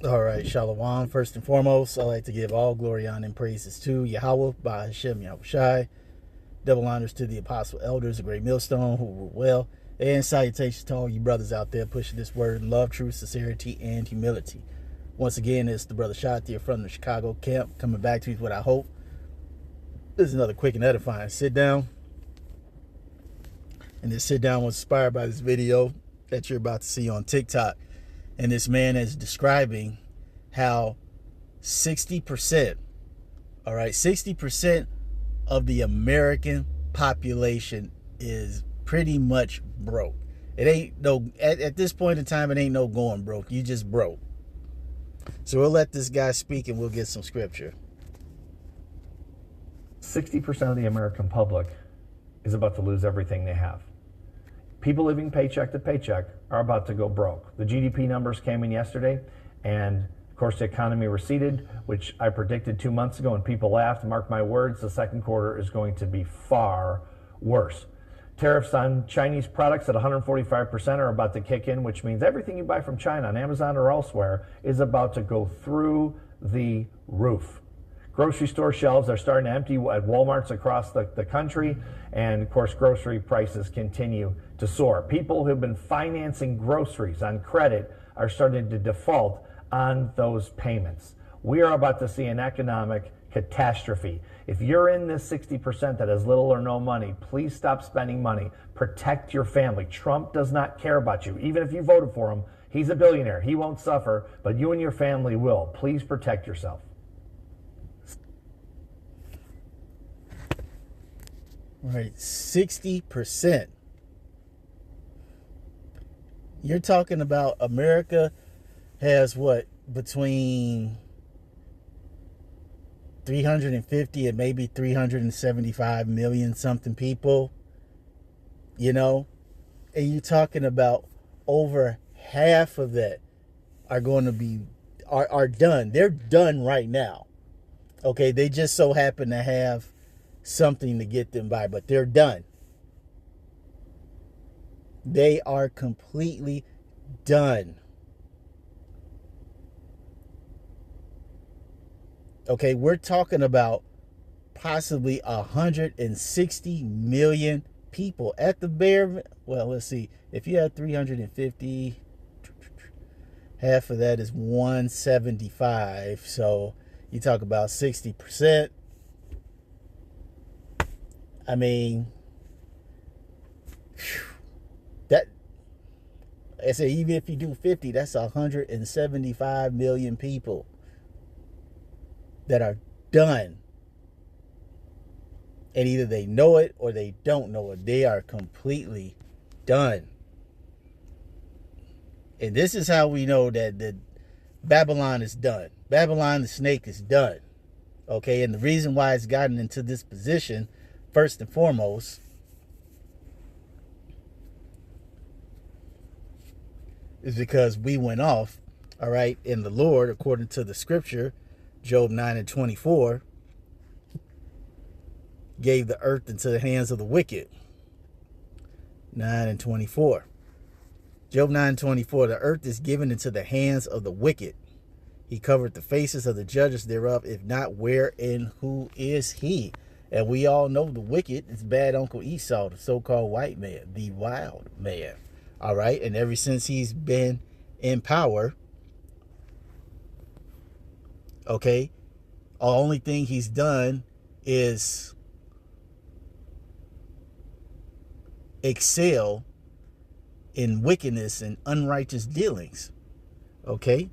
All right, Shalom. First and foremost, I'd like to give all glory, honor, and praises to Yahweh by Hashem Yahushai. Double honors to the apostle elders, the great millstone who rule well. And salutations to all you brothers out there pushing this word in love, truth, sincerity, and humility. Once again, it's the brother Shati from the Chicago camp coming back to you with what I hope. This is another quick and edifying sit down. And this sit down was inspired by this video that you're about to see on TikTok. And this man is describing how 60%, all right, 60% of the American population is pretty much broke. It ain't no, at this point in time, it ain't no going broke. You just broke. So we'll let this guy speak and we'll get some scripture. 60% of the American public is about to lose everything they have. People living paycheck to paycheck are about to go broke. The GDP numbers came in yesterday, and of course the economy receded, which I predicted 2 months ago, and people laughed. Mark my words, the second quarter is going to be far worse. Tariffs on Chinese products at 145% are about to kick in, which means everything you buy from China on Amazon or elsewhere is about to go through the roof. Grocery store shelves are starting to empty at Walmarts across the country, and of course grocery prices continue to soar. People who've been financing groceries on credit are starting to default on those payments. We are about to see an economic catastrophe. If you're in this 60% that has little or no money, please stop spending money. Protect your family. Trump does not care about you. Even if you voted for him, he's a billionaire. He won't suffer, but you and your family will. Please protect yourself. Right, 60%. You're talking about America has what, between 350 and maybe 375 million something people, you know, and you're talking about over half of that are going to be are done. They're done right now. Okay, they just so happen to have something to get them by, but they're done. They are completely done. Okay, we're talking about possibly 160 million people at the bare. Well, let's see. If you had 350, half of that is 175. So you talk about 60%. I mean, that, I say, even if you do 50, that's 175 million people that are done. And either they know it or they don't know it. They are completely done. And this is how we know that Babylon is done. Babylon the snake is done. Okay, and the reason why it's gotten into this position, first and foremost, is because we went off, all right, in the Lord, according to the scripture, Job 9:24, gave the earth into the hands of the wicked. 9:24. Job 9:24, the earth is given into the hands of the wicked. He covered the faces of the judges thereof. If not, where and who is he? And we all know the wicked is bad Uncle Esau, the so-called white man, the wild man. All right. And ever since he's been in power, okay, the only thing he's done is excel in wickedness and unrighteous dealings. Okay.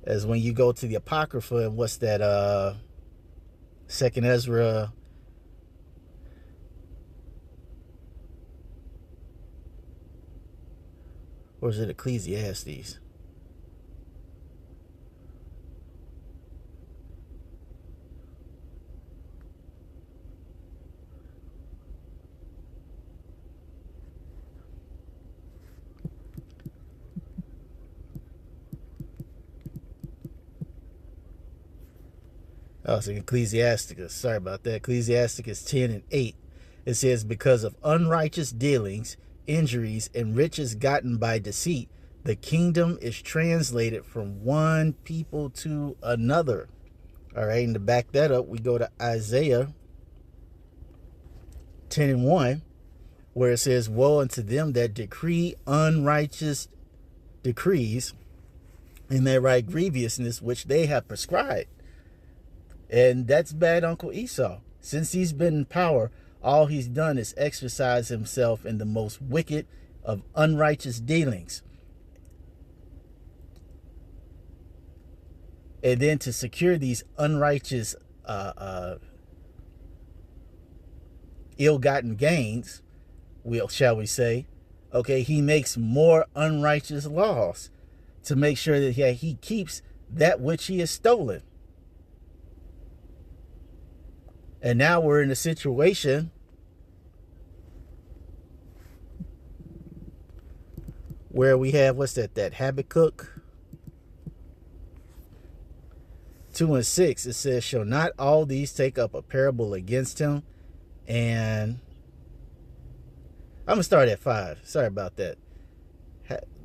As when you go to the Apocrypha, and what's that, Second Ezra, or is it Ecclesiastes? Oh, it's Ecclesiasticus. Sorry about that. Ecclesiasticus 10:8. It says, because of unrighteous dealings, injuries, and riches gotten by deceit, The kingdom is translated from one people to another. All right, and to back that up, we go to Isaiah 10:1, where it says, woe unto them that decree unrighteous decrees, and that write grievousness which they have prescribed. And that's bad Uncle Esau. Since he's been in power, all he's done is exercise himself in the most wicked of unrighteous dealings. And then to secure these unrighteous, ill-gotten gains, shall we say, okay, he makes more unrighteous laws to make sure that he keeps that which he has stolen. And now we're in a situation where we have, that Habakkuk 2:6. It says, shall not all these take up a parable against him? And I'm going to start at 5. Sorry about that.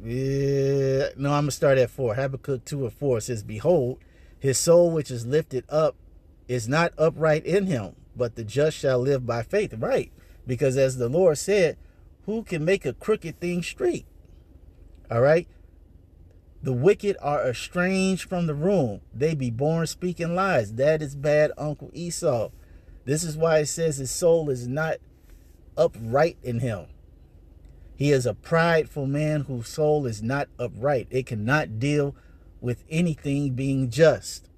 No, I'm going to start at 4. Habakkuk 2:4 says, behold, his soul which is lifted up is not upright in him, but the just shall live by faith. Right. Because as the Lord said, who can make a crooked thing straight? All right. The wicked are estranged from the room. They be born speaking lies. That is bad Uncle Esau. This is why it says his soul is not upright in him. He is a prideful man whose soul is not upright. It cannot deal with anything being just.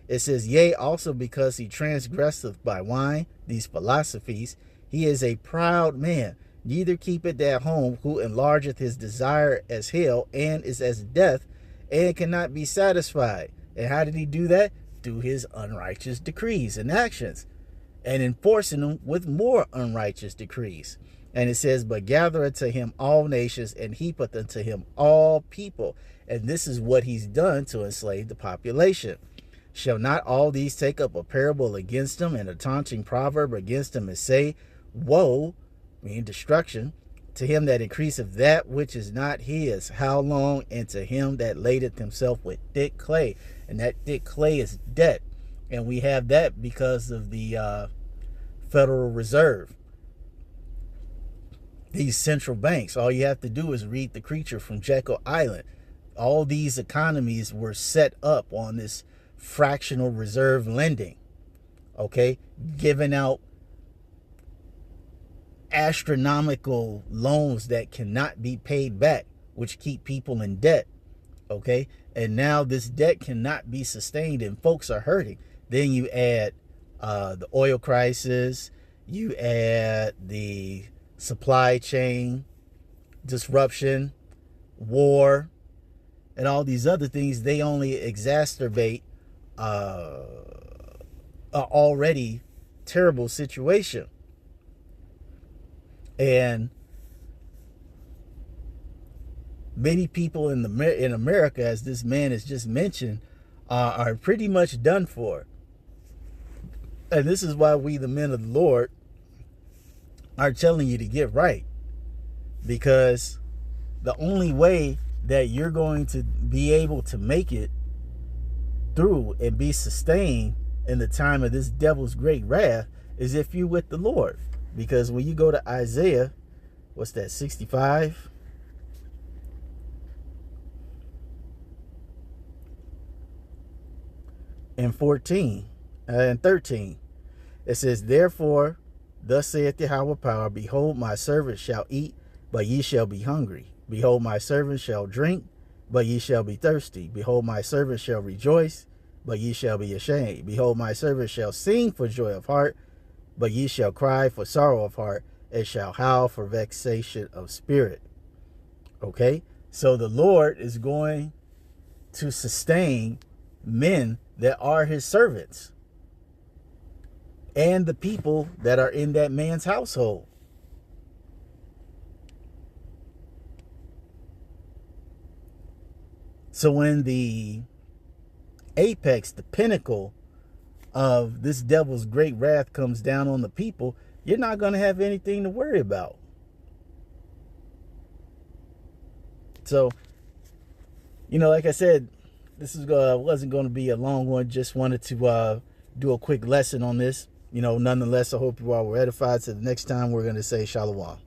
It says, yea, also because he transgresseth by wine, these philosophies, he is a proud man, neither keepeth at home, who enlargeth his desire as hell, and is as death, and cannot be satisfied. And how did he do that? Through his unrighteous decrees and actions, and enforcing them with more unrighteous decrees. And it says, but gathereth to him all nations, and heapeth unto him all people. And this is what he's done to enslave the population. Shall not all these take up a parable against him, and a taunting proverb against him, and say, woe, meaning destruction, to him that increaseth that which is not his, how long? And to him that ladeth himself with thick clay. And that thick clay is debt. And we have that because of the Federal Reserve. These central banks, all you have to do is read The Creature from Jekyll Island. All these economies were set up on this fractional reserve lending, okay, giving out astronomical loans that cannot be paid back, which keep people in debt, okay. And now this debt cannot be sustained and folks are hurting. Then you add the oil crisis, you add the supply chain disruption, war, and all these other things. They only exacerbate a already terrible situation. And many people in America, as this man has just mentioned, are pretty much done for. And this is why we, the men of the Lord, are telling you to get right. Because the only way that you're going to be able to make it through and be sustained in the time of this devil's great wrath is if you're with the Lord. Because when you go to Isaiah, 65? And 14 and 13, it says, therefore, thus saith Yahweh power, behold, my servant shall eat, but ye shall be hungry. Behold, my servant shall drink, but ye shall be thirsty. Behold, my servant shall rejoice, but ye shall be ashamed. Behold, my servant shall sing for joy of heart, but ye shall cry for sorrow of heart, and shall howl for vexation of spirit. Okay, so the Lord is going to sustain men that are his servants and the people that are in that man's household. So when the apex, the pinnacle of this devil's great wrath comes down on the people, you're not going to have anything to worry about. So like I said, this is wasn't going to be a long one. Just wanted to do a quick lesson on this. Nonetheless, I hope you all were edified. So the next time we're going to say Shalom.